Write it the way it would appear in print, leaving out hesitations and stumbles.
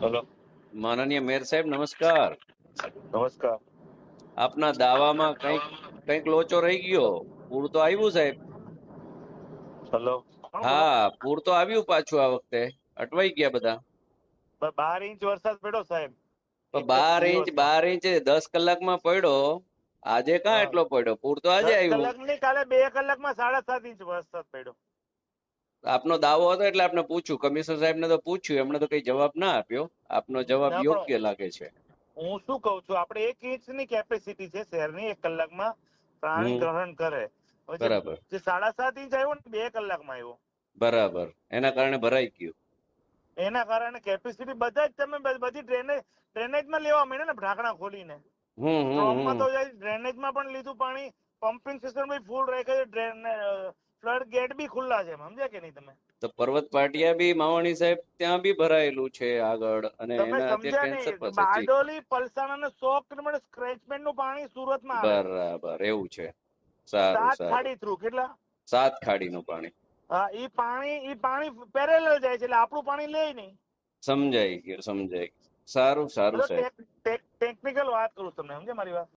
Hello. માનનીય mayor સાહેબ નમસ્કાર. નમસ્કાર. આપના દાવામાં કંઈક કંઈક લોચો રહી ગયો. પૂર તો આવ્યું સાહેબ. હલો. હા, પૂર તો આવ્યું પાછું આ વખતે. અટવાઈ ગયા બધા. 12 ઇંચ વરસાદ પડ્યો સાહેબ. પણ એક જ 12 ઇંચ દિવસમાં. 12 ઇંચ 10 કલાકમાં પડ્યો. આજે કાં હા. એટલો પડ્યો? પૂર તો આજે 10 આવ્યું. કલાક ની કાલે 2 કલાકમાં 7.5 ઇંચ વરસાદ પડ્યો. આપનો દાવો હતો એટલે આપણે પૂછ્યું, કમિશનર સાહેબને તો પૂછ્યું, એમણે તો કઈ જવાબ ના આપ્યો. આપનો જવાબ ના પણ યોગ્ય લાગે છે. હું શું કઉ છું, આપણે 1 ઇંચની કેપેસિટી છે શહેરની 1 કલાકમાં પાણી હમ ગ્રહણ કરે. હવે બરાબર જે 7.5 ઇંચ આવ્યો ને 2 કલાકમાં આવ્યો. બરાબર, એના કારણે ભરાઈ ગયું. એના કારણે કેપેસિટી બધા જ તમે બધી ડ્રેનેજમાં લેવા માંડ્યા ને ઢાંકણા ખોલીને. હમ હમ સ્ટ્રોમમાં હમ તો ડ્રેનેજમાં પણ લીધું પાણી, પમ્પિંગ સિસ્ટમ બી ફૂલ રાખે છે, ફ્લડ ગેટ બી ખુલ્લા છે, સમજ્યા કે નહીં તમે? તો પર્વત પાટિયા બી માવાણી સાહેબ ત્યાં બી ભરાયેલું છે આગળ, અને તમે એના ત્યાં સમજ્યા કેન્સર નહીં. પાસે. જી, બારડોલી, પલસાણા અને 100 કિલોમીટર સ્ક્રેચમેન્ટ નું પાણી સુરતમાં આવે છે. બરાબર, એવું છે. સારું 7 સારું. ખાડી થ્રુ કેટલા? 7 ખાડીનું પાણી. હા, ઈ પાણી પેરેલલ જાય છે, એટલે આપણું પાણી લે નહીં. સમજાઈ ગયું, સમજાઈ ગયું. સારું સારું સાહેબ. ટેકનિકલ વાત કરું તમને, સમજે મારી વાત?